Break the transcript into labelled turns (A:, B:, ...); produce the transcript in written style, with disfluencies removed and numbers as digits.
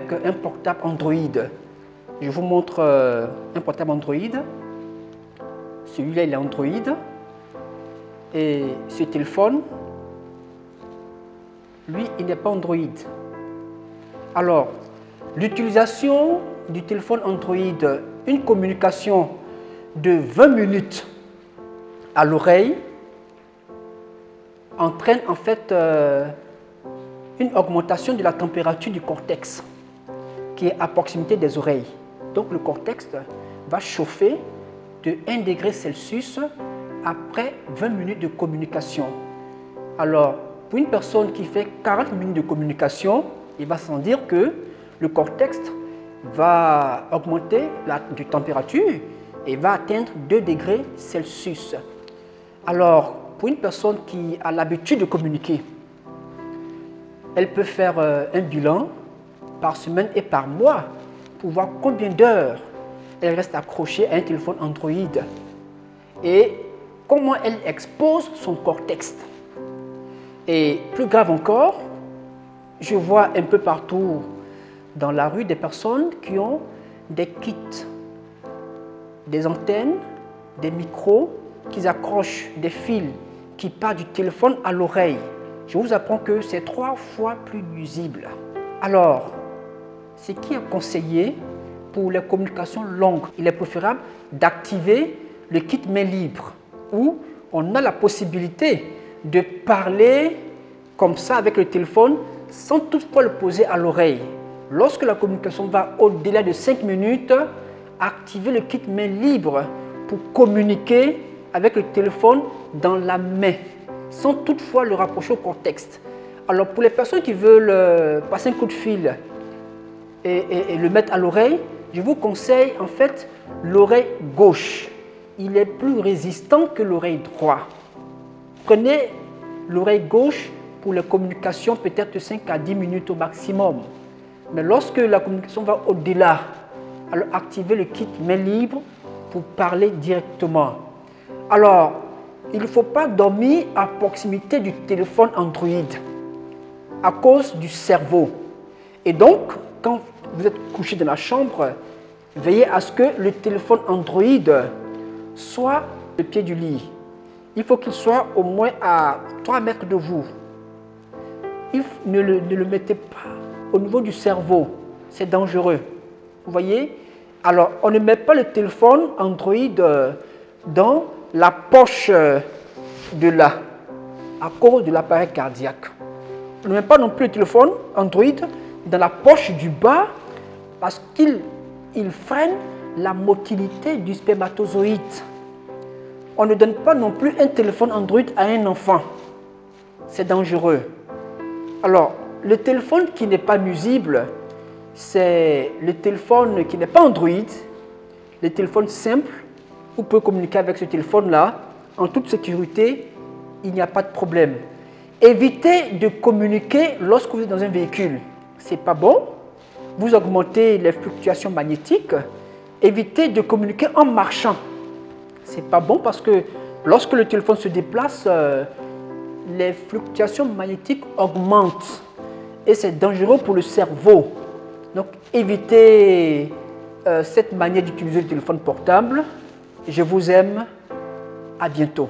A: avec un portable Android. Je vous montre un portable Android. Celui-là, il est Android. Et ce téléphone, lui, il n'est pas Android. Alors, l'utilisation du téléphone Android, une communication de 20 minutes à l'oreille, entraîne en fait une augmentation de la température du cortex qui est à proximité des oreilles. Donc le cortex va chauffer de 1 degré Celsius après 20 minutes de communication. Alors, pour une personne qui fait 40 minutes de communication, il va sans dire que le cortex va augmenter la température et va atteindre 2 degrés Celsius. Alors, pour une personne qui a l'habitude de communiquer, elle peut faire un bilan par semaine et par mois pour voir combien d'heures elle reste accrochée à un téléphone Android et comment elle expose son cortex. Et plus grave encore, je vois un peu partout dans la rue des personnes qui ont des kits, des antennes, des micros, qui accrochent des fils qui partent du téléphone à l'oreille. Je vous apprends que c'est 3 fois plus nuisible. Alors, ce qui est conseillé pour les communications longues, il est préférable d'activer le kit main libre où on a la possibilité de parler comme ça avec le téléphone sans toutefois le poser à l'oreille. Lorsque la communication va au-delà de 5 minutes, activez le kit main libre pour communiquer avec le téléphone dans la main, sans toutefois le rapprocher au cortex. Alors pour les personnes qui veulent passer un coup de fil et le mettre à l'oreille, je vous conseille en fait l'oreille gauche. Il est plus résistant que l'oreille droite. Prenez l'oreille gauche pour les communications peut-être 5 à 10 minutes au maximum. Mais lorsque la communication va au-delà, alors activez le kit main libre pour parler directement. Alors, il ne faut pas dormir à proximité du téléphone Android à cause du cerveau. Et donc, quand vous êtes couché dans la chambre, veillez à ce que le téléphone Android soit au pied du lit. Il faut qu'il soit au moins à 3 mètres de vous. Ne le mettez pas au niveau du cerveau, c'est dangereux. Vous voyez? Alors, on ne met pas le téléphone Android dans la poche de là, à cause de l'appareil cardiaque. On ne met pas non plus le téléphone Android dans la poche du bas parce qu'il freine la motilité du spermatozoïde. On ne donne pas non plus un téléphone Android à un enfant. C'est dangereux. Alors, le téléphone qui n'est pas nuisible, c'est le téléphone qui n'est pas Android, le téléphone simple. Vous pouvez communiquer avec ce téléphone-là en toute sécurité, il n'y a pas de problème. Évitez de communiquer lorsque vous êtes dans un véhicule. Ce n'est pas bon. Vous augmentez les fluctuations magnétiques. Évitez de communiquer en marchant. Ce n'est pas bon parce que lorsque le téléphone se déplace, les fluctuations magnétiques augmentent et c'est dangereux pour le cerveau. Donc évitez cette manière d'utiliser le téléphone portable. Je vous aime. À bientôt.